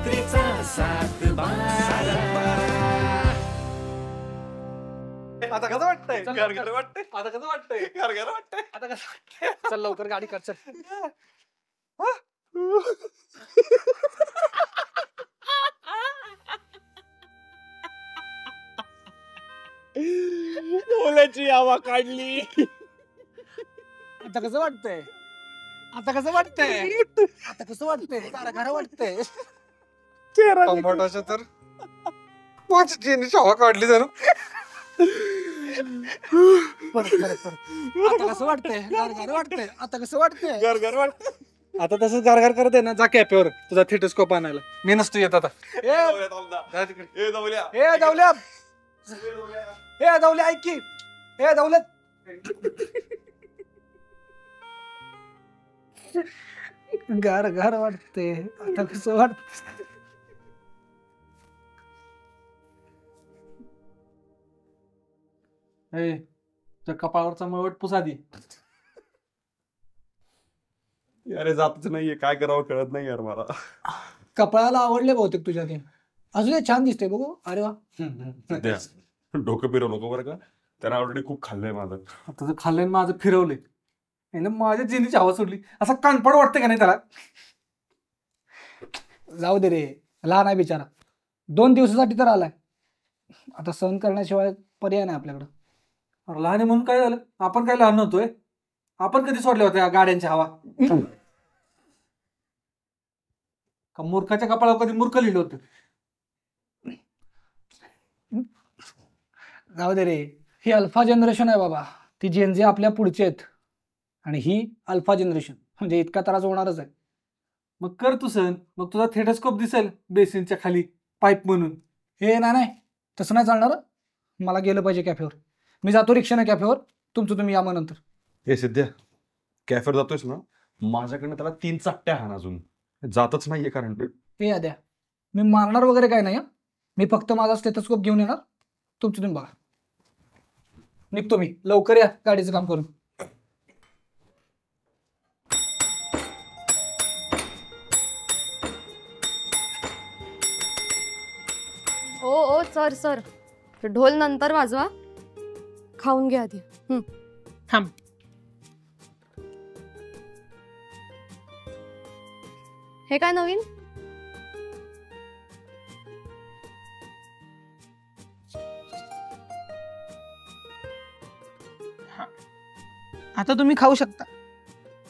रात्रीचा 7-12. आता कसं वाटतंय? घर वाटतंय. आता कसं वाटतंय? घर वाटतंय. आता कसं वाटतंय? चल लवकर गाडी कर चल. ओल्याची हवा काढली. आता कसं वाटतंय? आता कसं वाटतंय? आता कसं वाटतंय? गार वाटतंय. टमाटाच्या तर माझी जेनीची हवा काढली जरा. आता कसं वाटतंय? गार वाटतंय. आता कसं वाटतंय? घर वाटतंय. आता तसंच गार करत आहे ना, जा कॅफेवर तुझा थिएटोस्कोप आणायला. मी नसतो येत आता. ए दौल्या. ए दौल्या, ए दौल्या ऐक की. ए दौलत, गार वाटते. आता कसं वाटत? त्या कपाळावरचा मळवट पुसा दी. अरे जातच नाहीये, काय करावं कळत नाही यार मला. कपाळाला आवडले बहुतेक तुझ्या ते. अजून छान दिसते बघू. अरे वा. डोकं फिरव नको बरं का, त्यानं ऑलरेडी खूप खाल्लंय माझं. तुझं खाल्लंय माझं फिरवलंय. माझ्या जिनीची हवा सोडली. असा कानपड वाटतं का नाही त्याला? जाऊ दे रे, लहान आहे बिचारा. 2 दिवसासाठी तर आलाय. आता सहन करण्याशिवाय पर्याय नाही आपल्याकडं. लहान आहे म्हणून काय झालं? आपण काय लहान नव्हतोय? आपण कधी सोडल्या होत्या गाड्यांच्या हवा? का मूर्खाच्या कपाळावर कधी मूर्ख लिहिलं होतं? जाऊ दे रे, ही अल्फा जनरेशन आहे बाबा. ती जेनझी आपल्या पुढचे आहेत आणि ही अल्फा जनरेशन, म्हणजे इतका त्रास होणारच आहे. मग कर तू सहन. मग तुझा थेटोस्कोप दिसेल बेसिनच्या खाली पाईप म्हणून. हे नाही, तसं नाही चालणार. मला गेलं पाहिजे कॅफेवर. मी जातो रिक्षाने कॅफेवर. तुमचं तुम्ही या मग नंतर. हे सिद्ध्या, कॅफेवर जातोयस ना, माझ्याकडनं त्याला 3 चाट्या हाण अजून. जातच नाहीये कारण. हे या द्या, मी मारणार वगैरे काय नाही. मी फक्त माझा स्टेथोस्कोप घेऊन येणार. तुमचं तुम्ही बघा. निघतो मी. लवकर या गाडीचं काम करून. ओ सर ढोल नंतर वाजवा. खाऊन घ्या आधी. थांब. हे काय नवीन? आता तुम्ही खाऊ शकता.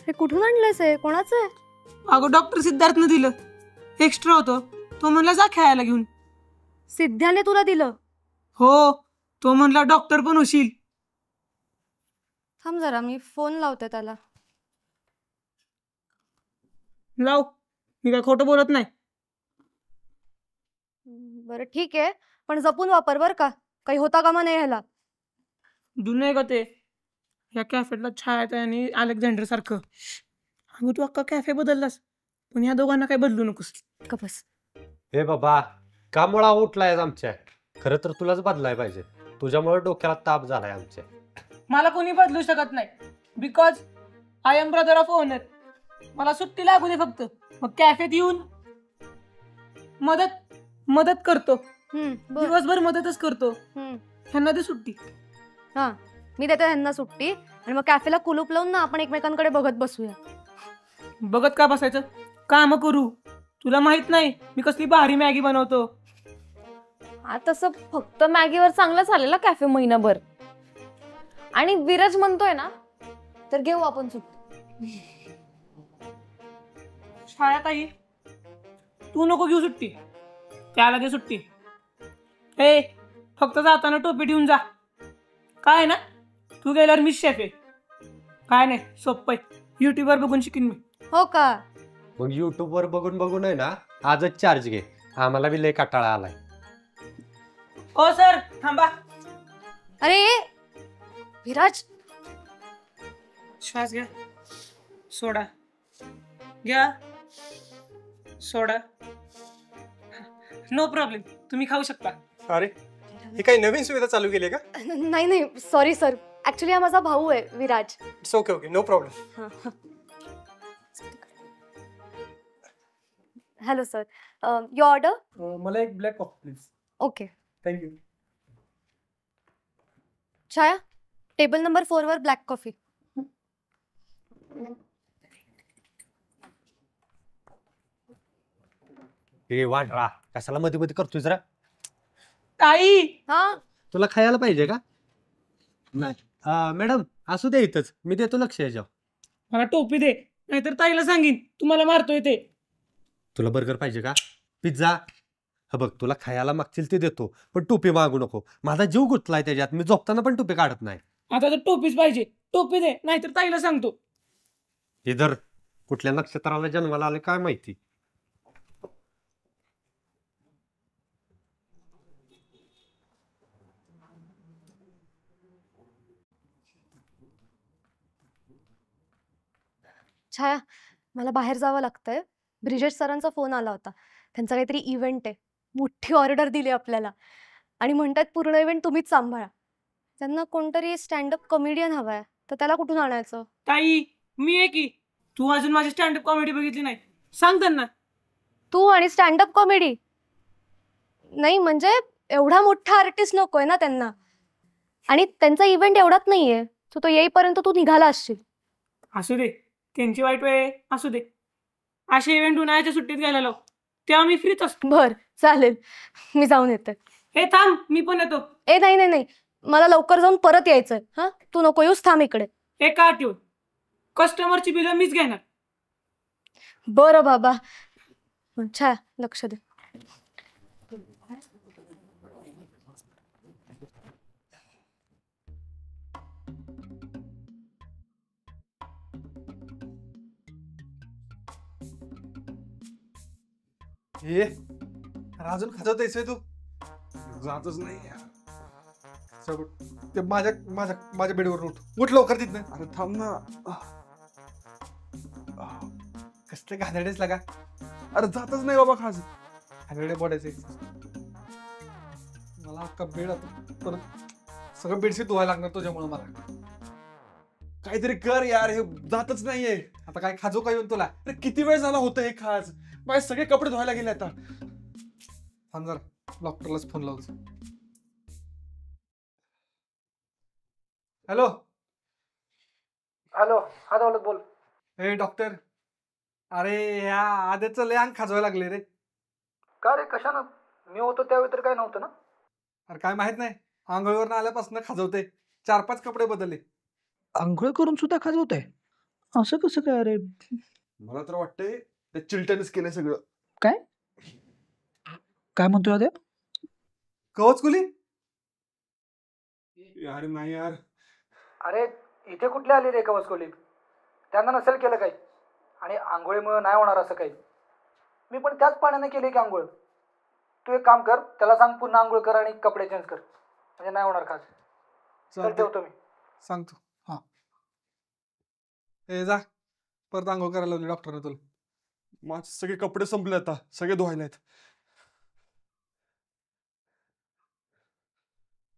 हे कुठून आणलंयस? हे कोणाचं आहे? अगं डॉक्टर सिद्धार्थनं दिलं. एक्स्ट्रा होतं. तो म्हणला जा खेळायला घेऊन. सिद्ध्याने तुला दिलं? हो, तो म्हणला डॉक्टर पण होशील. थांब जरा, मी फोन लावते त्याला. लाव, मी काय खोटं बोलत नाही. बरं ठीक आहे, पण जपून वापर बर का. काही होता कामा नाही ह्याला. जुनं आहे का ते? या कॅफेला छायात आणि अलेक्झांडर सारखं. अगं तू अख्खा कॅफे बदललास, पण या दोघांना काही बदलू नकोस. का बस. हे बाबा, का मुळा उठलाय आमच्या? खरं तर तुलाच बदलाय पाहिजे. तुझ्यामुळे डोक्याला ताप झालाय आमच्या. मला कोणी बदलू शकत नाही. Because I am brother of owner. मला सुट्टी लागू दे फक्त. मग कॅफेत येऊन मदत करतो. दिवसभर मदतच करतो. ह्यांना दे सुट्टी. हा, मी देते ह्यांना सुट्टी. आणि मग कॅफेला कुलूप लावून ना आपण एकमेकांकडे बघत बसूया. बघत का बसायचं? काम करू. तुला माहित नाही मी कसली भारी मॅगी बनवतो. तसं फक्त मॅगीवर चांगलं चालेल कॅफे महिनाभर. आणि विराज म्हणतोय ना, तर घेऊ आपण सुट्टी. छाया ताई, तू नको घेऊ सुट्टी. त्याला दे सुट्टी. हे फक्त जाताना टोपी ठेवून जा. काय ना, तू गेल्यावर मी शेफ आहे. काय नाही, सोपं आहे. युट्यूबवर बघून शिकीन मी. हो का? मग युट्यूब वर बघून आहे ना, आजच चार्ज घे. आम्हाला बी लय कंटाळा आलाय. ओ सर थांबा. अरे विराज, श्वास घ्या, सोडा, घ्या, सोडा. नो प्रॉब्लेम, तुम्ही खाऊ शकता. अरे ही काही नवीन सुविधा चालू केली का? नाही सॉरी सर. ऍक्च्युली हा माझा भाऊ आहे Viraj. It's okay, no problem. Hello sir, your order. मला एक black coffee please. Okay. Thank you. Chhaya, table number 4 वर ब्लॅक कॉफी. हे वाढ कशाला मध्ये मध्ये करतोय जरा. ताई हा, तुला खायला पाहिजे का? नाही मॅडम असू दे इथंच, मी देतो लक्ष याच्यावर. मला टोपी दे, नाहीतर ताईला सांगीन तुम्हाला मारतोय ते. तुला बर्गर पाहिजे का? पिझ्झा? हा बघ, तुला खायला मागतील ते देतो, पण टोपी मागू नको. माझा जीव गुंतलाय त्याच्यात, मी झोपताना पण टोपी काढत नाही. आता तर टोपीच पाहिजे. टोपी दे, नाहीतर ताईला सांगतो. इधर कुठल्या नक्षत्राला जन्माला आले काय माहिती. छाया, मला बाहेर जावं लागतंय. ब्रिजेश सरांचा फोन आला होता. त्यांचा काहीतरी इव्हेंट आहे, मोठी ऑर्डर दिली आपल्याला आणि म्हणतात पूर्ण इव्हेंट तुम्हीच सांभाळा. त्यांना कोणतरी स्टँडअप कॉमेडियन हवाय, तर त्याला कुठून आणायचं? ताई मी आहे की. तू अजून माझी स्टँडअप कॉमेडी बघितली नाही, सांग त्यांना. तू आणि स्टँडअप कॉमेडी? नाही म्हणजे एवढा मोठा आर्टिस्ट नकोय ना त्यांना, आणि त्यांचा इव्हेंट एवढाच नाहीये, सो तो येईपर्यंत तू निघाला असशील. असू दे, त्यांची वाईट वेळ आहे, असू दे. असे इव्हेंट उन्हाळ्याच्या सुट्टीत घ्यायला लाव, तेव्हा मी फ्रीच असतो. बर, चालेल, मी जाऊन येते. हे थांब, मी पण येतो. ए नाही नाही नाही, मला लवकर जाऊन परत यायचंय. हा, तू नको येऊस, थांब इकडे. एका आठवण, कस्टमरची बिलं मीच घेणार. बरं बाबा. छाया, लक्ष दे. ए अजून खाजवतेस तू? जातच नाही यार. चल उठ. ते माझ्या माझ्या माझ्या बेडवर उठ लवकर तिथनं. अरे थांब ना. कसले घाणेरडेच लागा. अरे जातच नाही बाबा खाज. घाणेरडे बोलायचे. मला अख्खा बेड आता परत सगळं बेडशीट धुवायला लागणार तुझ्यामुळे. मला काहीतरी कर यार, हे जातच नाहीये. आता काय खाजू काय येऊन तुला? अरे किती वेळ झाला होतं हे खाज. माझे सगळे कपडे धुवायला गेले आता. थांब जरा, डॉक्टरलाच फोन लावतो. हॅलो हॅलो, हा दौलत बोल. हे डॉक्टर, अरे ह्या आधीच लय अंग खाजवायला लागले रे. का रे, कशानं? मी होतो त्यावेळी तर काय नव्हतं ना. अरे काय माहित नाही, आंघोळीवर आल्यापासून खाजवते. 4-5 कपडे बदलले. आंघोळ करून सुद्धा खाजवते? असं कसं काय रे? मला तर वाटतंय ते चिलटनच केलंय सगळं. काय काय म्हणतोय आद्या? कवच कुली? यार नाही यार. अरे इथे कुठले आली रे कवच कोली? त्यांना नसेल केलं काही, आणि आंघोळीमुळे नाही होणार असं काही. मी पण त्याच पाण्याने केली की आंघोळ. तू एक काम कर, त्याला सांग पुन्हा आंघोळ कर आणि कपडे चेंज कर, म्हणजे नाही होणार खास. चल ठेवतो मी. सांगतो. हा, ए जा, परत आंघोळ करायला लावली डॉक्टरने तुला. माझे सगळे कपडे संपले आता, सगळे धुवायला आहेत.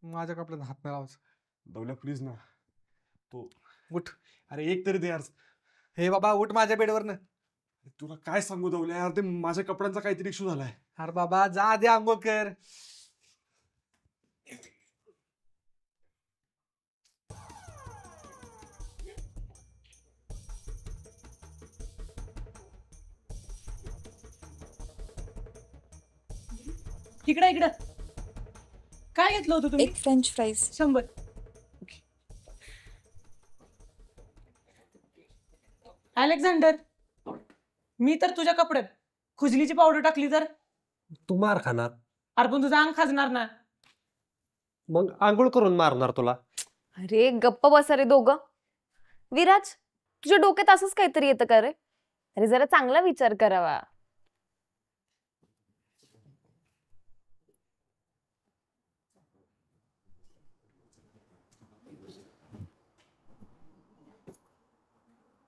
माझ्या कपड्यात हात नाही लावायचा. दौल्या प्लीज ना. तो उठ. अरे एक तरी दे यार. हे बाबा उठ माझ्या बेडवरनं. तुला काय सांगू दौल्या यार, ते माझ्या कपड्यांचा काहीतरी इश्यू झालाय. अरे बाबा जा, आधी आंघोळ कर. इकडं काय घेतलं होतं तुम्ही? एक फ्रेंच फ्राईज. 100. अलेक्झांडर, मी तर तुझ्या कपड्यात खुजलीची पावडर टाकली तर? तू मार खाणार. अरे पण तुझं अंग खाजणार ना. मग आंघोळ करून मारणार तुला. अरे गप्प बसा रे दोघं. विराज, तुझ्या डोक्यात असंच काहीतरी येतं का रे? अरे जरा चांगला विचार करावा.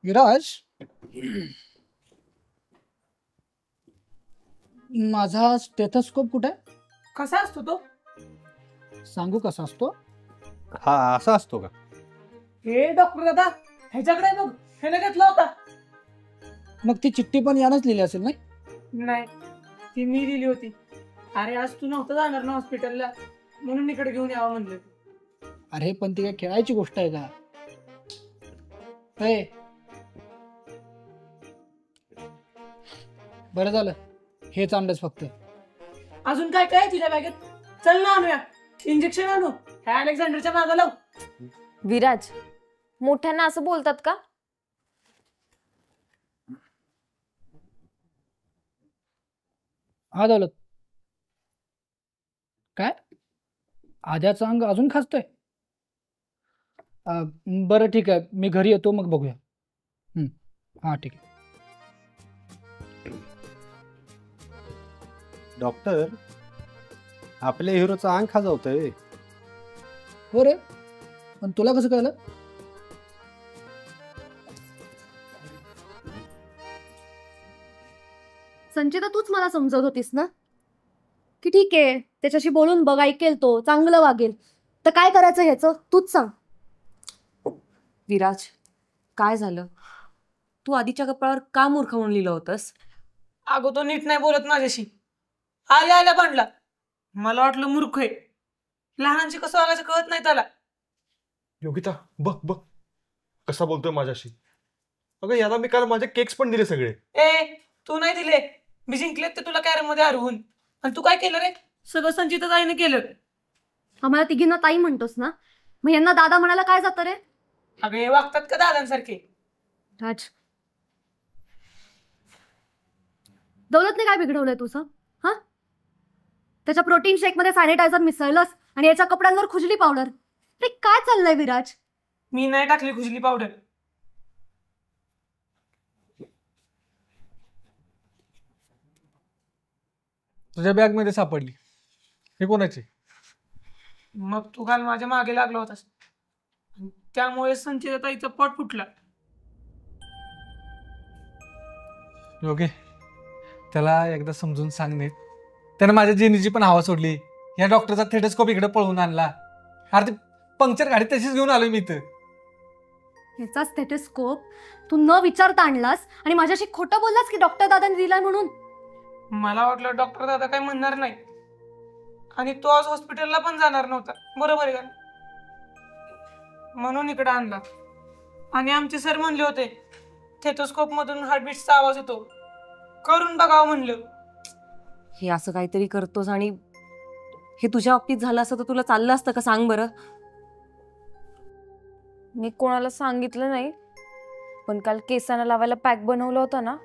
विराज, माझा स्टेथोस्कोप कुठे? कसा असतो तो? सांगू कसा असतो? हा असा असतो का? हे डॉक्टर दादा, ह्याच्याकडे बघ, ह्याने घेतला होता. मग ती चिठ्ठी पण यानच लिहिली असेल नाही? नाही, ती मी दिली होती. अरे आज तू नव्हतं जाणार ना हॉस्पिटलला, म्हणून इकडे घेऊन यावं म्हणलं. अरे पण ती काय खेळायची गोष्ट आहे का? ए, बरं झालं हेच आणलंच फक्त. अजून काय काय तुझ्या बॅगेत? चल ना आणूया, इंजेक्शन आणू. ह्या अलेक्झांडरच्या मागं लाव. विराज, मोठ्यांना असं बोलतात का? हा दौलत, काय आद्याचं अंग अजून खाजतोय? बरं ठीक आहे, मी घरी येतो मग बघूया. हा ठीक आहे. डॉक्टर, आपल्या हिरोचं अंग खाजवतंय. हो रे, पण तुला कसं कळलं? संचिता, तूच मला समजवत होतीस ना की ठीक आहे त्याच्याशी बोलून बघ, ऐकेल तो, चांगलं वागेल. तर काय करायचं ह्याचं तूच सांग. विराज, काय झालं? तू आधीच्या कपाळावर का मूर्ख म्हणून लिहिलं होतंस? अगो तो नीट नाही बोलत माझ्याशी. आल्या आल्या भांडला. मला वाटलं मूर्ख आहे. लहानांची कसं वागायचं कळत नाही त्याला. योगिता बघ बघ कसा बोलतोय माझ्याशी. अगं याला मी काल माझे केक्स पण दिले सगळे. ए, तू नाही दिले. मी जिंकले ते तुला कॅरम मध्ये हरवून. आणि तू काय केलं रे? सगळं संचिता ताईने केलं. आम्हाला तिघींना ताई म्हणतोस ना, मग यांना दादा म्हणायला काय जातं रे? अगं हे वागतात का दादांसारखे? राज, दौलतने काय बिघडवलंय तुझं? हा, त्याच्या प्रोटीन शेक मध्ये सॅनिटायझर मिसळलंस आणि याच्या कपड्यांवर खुजली पावडर. रे काय चाललंय विराज? मी नाही टाकली खुजली पावडर. तुझ्या बॅग मध्ये सापडली. हे कोणाची? मग तू काल माझ्या मागे लागला होतास, त्यामुळे संचिता ताईचा पोट फुटला. योगे, त्याला एकदा समजून सांग नीट. त्याने माझ्या जेनीची पण हवा सोडली. या डॉक्टरचा थेटस्कोप इकडे पळवून आणला. अरे ती पंक्चर गाडी तशीच घेऊन आलोय मी इथं. ह्याचा स्टेथोस्कोप तू न विचारता आणलास आणि माझ्याशी खोटं बोललास की डॉक्टर दादाने दिलाय म्हणून. मला वाटलं डॉक्टर दादा काय म्हणणार नाही, आणि तो आज हॉस्पिटलला पण जाणार नव्हता. बरोबर आहे का? म्हणून इकडे आणला. आणि आमचे सर म्हणले होते थेटोस्कोप मधून हार्टबीटचा आवाज येतो, करून बघावं म्हणलं. हे असं काहीतरी करतोस आणि हे तुझ्या बाबतीत झालं असतं तर तुला चाललं असतं का? सांग बरं. मी कोणाला सांगितलं नाही, पण काल केसांना लावायला पॅक बनवलं होतं ना,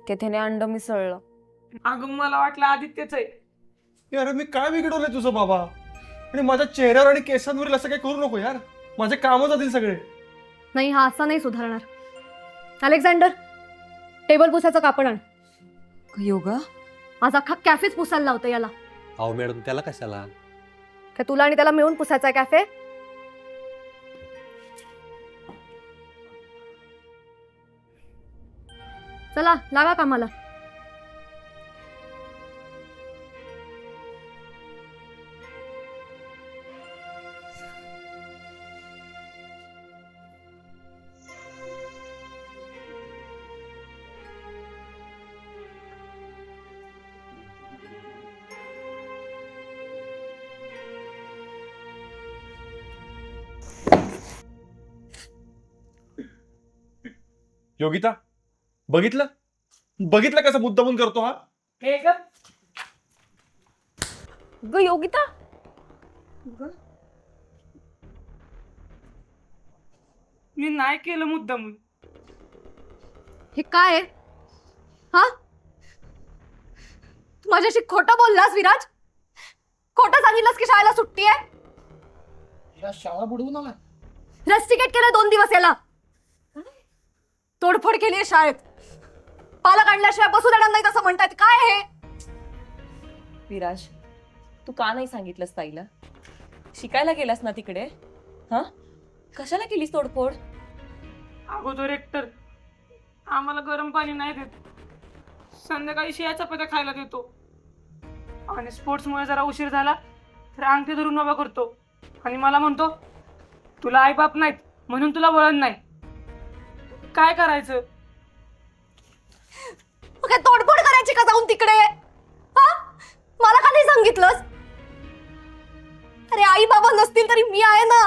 त्याने अंड मिसळलं. अगं मला वाटलं आदित्यच आहे. यार मी काय बिघडवलंय तुझं बाबा? आणि माझ्या चेहऱ्यावर आणि केसांवरील असं काही करू नको यार. माझे कामं जातील सगळे. नाही, हा असा नाही सुधारणार. अलेक्झांडर, टेबल पुसायचं कापड आण. योगा, आज अख्खा कॅफेच पुसायला लावतं याला. अहो मॅडम, त्याला कशाला? काय तुला आणि त्याला मिळून पुसायचा कॅफे? चला लागा कामाला. योगिता, बघितलं बघितलं कसं मुद्दामून करतो हा? हे का ग योगिता, मी नाही केलं मुद्दामून. हे काय आहे? हा, तू माझ्याशी खोटं बोललास विराज. खोटं सांगितलंस की शाळेला सुट्टी आहे. या शाळा बुडवून आला. रस्टिकेट केलं 2 दिवस याला. तोडफोड केली आहे शाळेत. पालक आणल्याशिवाय बसू देणार नाही असं म्हणतात. काय हे? विराज, तू का नाही सांगितलंस ताईला? शिकायला गेलास ना तिकडे? हा, कशाला केलीस तोडफोड? अगोदर एकतर आम्हाला गरम पाणी नाही देत, संध्याकाळी शिळ्या चपात्या खायला देतो, आणि स्पोर्ट्समुळे जरा उशीर झाला तर अंगठी धरून उभा करतो आणि मला म्हणतो तुला आईबाप नाहीत म्हणून तुला वळण नाही. काय करायचं? काय तोडफोड करायची का तिकडे? हा, मला का नाही सांगितलंस? अरे आई बाबा नसतील तरी मी आहे ना,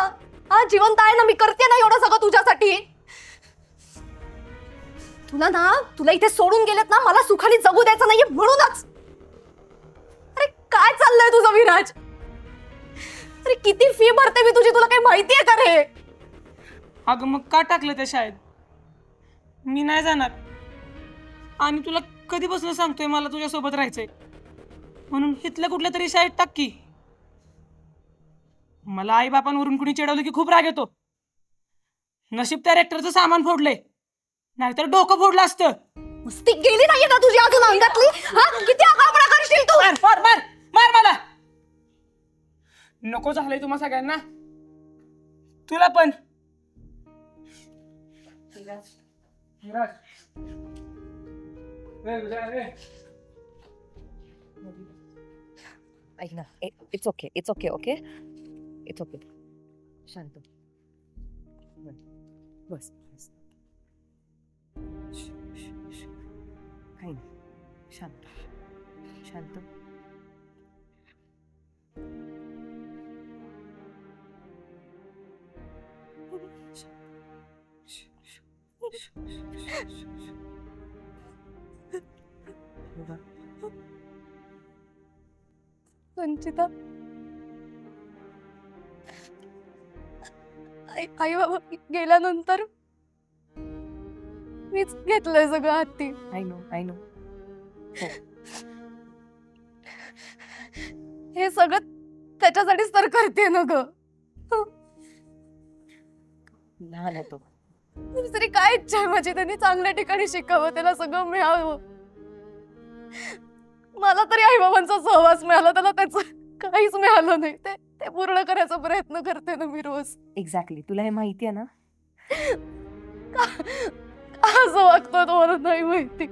हा जिवंत आहे ना, मी करते ना एवढं सगळं तुझ्यासाठी. तुला इथे सोडून गेलेत ना, मला सुखाने जगू द्यायचं नाहीये म्हणूनच. अरे काय चाललंय तुझं विराज? अरे किती फी भरते मी तुझी, तुला काही माहितीये का रे? अगं मग का टाकलं त्या शाळेत? मी नाही जाणार. आणि तुला कधीपासून सांगतोय मला तुझ्यासोबत राहायचंय म्हणून. इथल्या कुठल्या तरी शाळेत टाक की. मला आई बापांवरून कुणी चिडवलं की खूप राग येतो. नशीब त्या रेक्टरचं सामान फोडलंय, नाहीतर डोकं फोडलं असतं. मस्ती गेली नाहीये ना तुझी अजून अंगातली? हा, किती आगाऊपणा करशील तू? मार मार मार मार मला. नको झालंय तुम्हा सगळ्यांना, तुला पण. ऐक ना, it's okay, it's okay, okay, it's okay. शांत बस. काही नाही, शांत शांत. संचिता, आई बाबा गेल्यानंतर मीच घेतलंय सगळं हाती. I know. हे सगळं त्याच्यासाठीच तर करते ना ग. लहान आहे तो. तरी काय इच्छा आहे माझी, त्यांनी चांगल्या ठिकाणी शिकावं, त्याला सगळं मिळावं. मला तरी आई बाबांचा सहवास मिळाला, त्याला त्याचं काहीच मिळालं नाही. ते पूर्ण करायचा प्रयत्न करते ना मी रोज. एक्झॅक्टली, तुला हे माहिती आहे ना. असं वागतो तो मला नाही माहिती.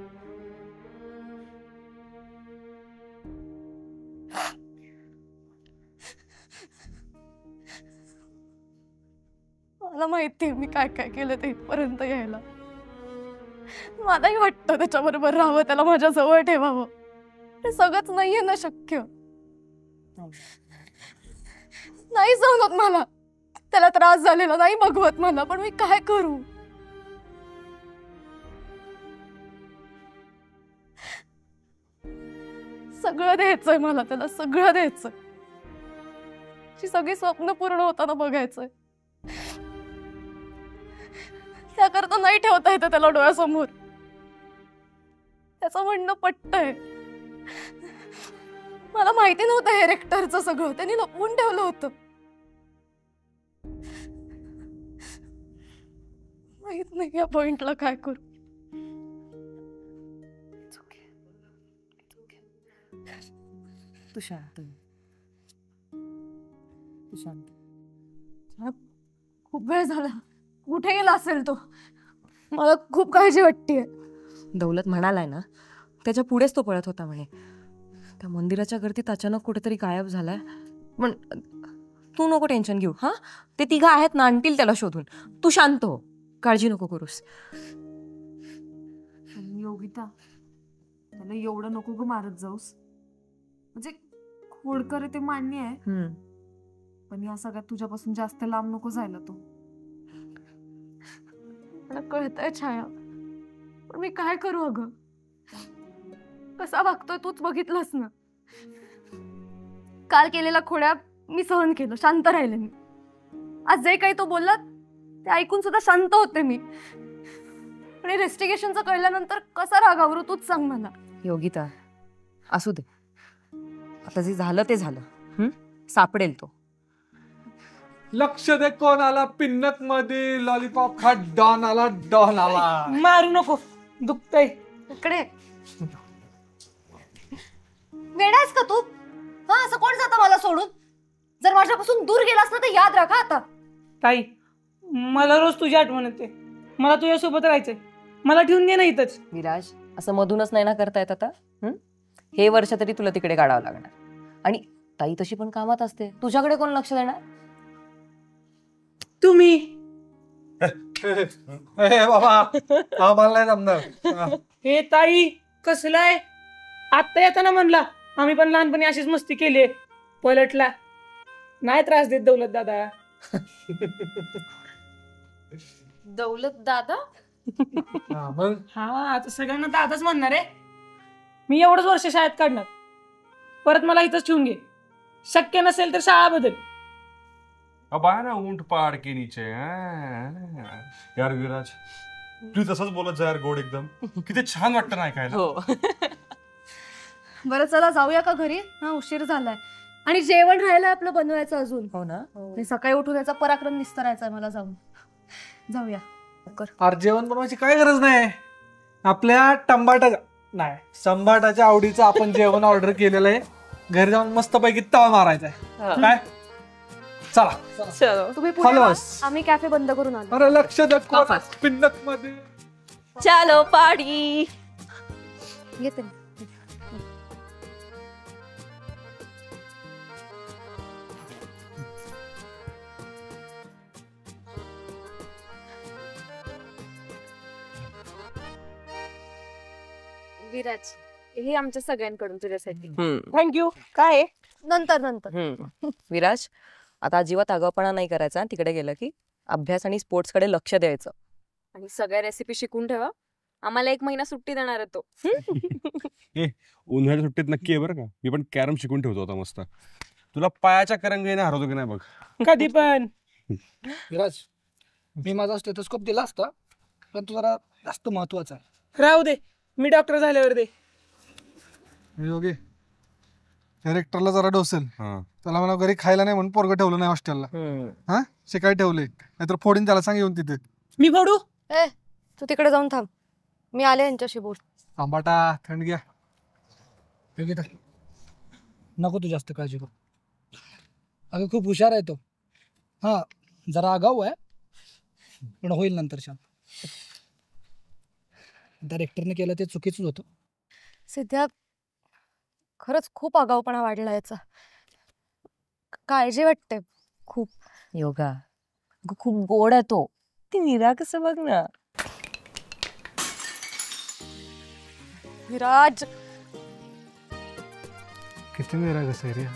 मला माहितीये मी काय काय केलं ते इथपर्यंत यायला. मलाही वाटतं त्याच्याबरोबर राहावं, त्याला माझ्या जवळ ठेवावं. हे सगळंच नाहीये ना शक्य. नाही सहन होत मला, त्याला त्रास झालेला नाही बघवत मला. पण मी काय करू? सगळं द्यायचंय मला, त्याला सगळं द्यायचंय. ती सगळी स्वप्न पूर्ण होताना बघायचंय. त्याकरता नाही ठेवता येतं त्याला डोळ्यासमोर. त्याचं म्हणणं पटतंय. मला माहिती नव्हतं हे रेक्टरचं सगळं, त्यांनी लपवून ठेवलं होतं. माहित नाही या पॉइंटला काय करू. तू शांत. खूप वेळ झाला, कुठे गेला असेल तो? मला खूप काळजी वाटतेय. दौलत म्हणालाय ना, त्याच्या पुढेच तो पळत होता म्हणे. त्या मंदिराच्या गर्दीत अचानक कुठेतरी गायब झालाय. पण तू नको टेन्शन घेऊ. हा, ते तिघं आहेत ना, आणतील त्याला शोधून. तू शांत हो, काळजी नको करूस. योगिता, त्याला एवढं नको ग मारत जाऊस. म्हणजे खोडकर ते मान्य आहे, पण या सगळ्यात तुझ्यापासून जास्त लांब नको जायला तो. मला कळतंय छाया, पण मी काय करू अगं? कसा वागतोय तूच बघितलंस ना. काल केलेला खोड्या मी सहन केलं, शांत राहिले मी. आज जे काही तो बोलला ते ऐकून सुद्धा शांत होते मी. पण इन्व्हेस्टिगेशनचं कळल्यानंतर कसा रागावरू तूच सांग मला. योगिता, असू दे, आता जे झालं ते झालं. सापडेल तो. लक्ष दे, कोण आला पिन्नत मध्ये लॉलीपॉप खा. डॉन आला. मारू नको, दुखतंय. इकडे वेडायस का तू? हा, असं कोण जातं मला सोडून? जर माझ्यापासून दूर गेलास ना तर याद राखा आता. ताई, मला रोज तुझी आठवण येते. मला तुझ्यासोबत राहायचंय. मला ठेवून घे ना इथंच. विराज, असं मधूनच नाही ना करता येत आता. हे वर्ष तरी तुला तिकडे काढावं लागणार. आणि ताई तशी पण कामात असते, तुझ्याकडे कोण लक्ष देणार? तुम्ही. बाबा आम्हाला नाही जमणार. हे ताई कसलाय? आत्ता येताना म्हणला आम्ही पण लहानपणी अशीच मस्ती केली, पलटला. नाही त्रास देत दौलत दादा. दौलत दादा? मग हा आता सगळ्यांना दादाच म्हणणार आहे. मी एवढंच वर्ष शाळेत काढणार, परत मला इथंच ठेवून घे. शक्य नसेल तर शाळा बदल. अब आया ना ऊंट पहाड़ के नीचे. यार विराज, तू तसंच बोलत जा यार, गोड एकदम. किती छान वाटतं ना ऐकायला. बरं चला जाऊया का घरी? हा उशीर झालाय आणि जेवण राहिलंय आपलं बनवायचं अजून. हो ना. आणि सकाळी उठून याचा पराक्रम निस्तरायचा आहे मला. जाऊया. अरे जेवण बनवायची काय गरज नाही. आपल्या संभाटाच्या आवडीचं आपण जेवण ऑर्डर केलेलं आहे. घरी जाऊन मस्तपैकी तवा मारायचा आहे. काय चला तुम्ही पुढे Follow व्हा. us. आम्ही कॅफे बंद करून आलो. अरे लक्ष द्या पिन्नत मध्ये. चलो पाडी. येते. विराज, हे आमच्या सगळ्यांकडून तुझ्यासाठी. थँक्यू. काय नंतर विराज, आता अजिबात आगाऊपणा नाही करायचा. तिकडे गेलं की अभ्यास आणि स्पोर्ट्स कडे लक्ष द्यायचं. आणि सगळ्या रेसिपी शिकून ठेवा. आम्हाला 1 महिना सुट्टी देणार आहे तो. उन्हाळ्याच्या सुट्टीत नक्की आहे बरं का. मी पण कॅरम शिकून ठेवतो आता मस्त. तुला पायाच्या करंगळीने हरवतो की नाही बघ. कधी पण. विराज, मी माझा स्टेथोस्कोप दिला असता, पण तू जरा जास्त महत्वाचा आहे. राहू दे, मी डॉक्टर झाल्यावर दे. योगी कॅरेक्टरला जरा डोसेल. त्याला म्हणा घरी खायला नाही म्हणून पोरगं ठेवलं नाही हॉस्टेलला. हा शिकाय ठेवले, नाहीतर फोडीन त्याला सांग येऊन तिथे. मी फोडू? तू तिकडे जाऊन थांब, मी आले यांच्याशी बोल. आंबाटा थंड घ्या. नको तू जास्त काळजी करू. अगं खूप हुशार आहे तो. हा जरा आगाऊ आहे, पण होईल नंतर शांत. डायरेक्टरने केलं ते चुकीच होतं. सिद्ध्या, खरंच खूप आगाऊपणा वाढला याचा. काळजी वाटते खूप. योगा खूप गोड आहे तो. ती मीरा कसं बघ ना. विराज, किती मेरा कसं आहे रे.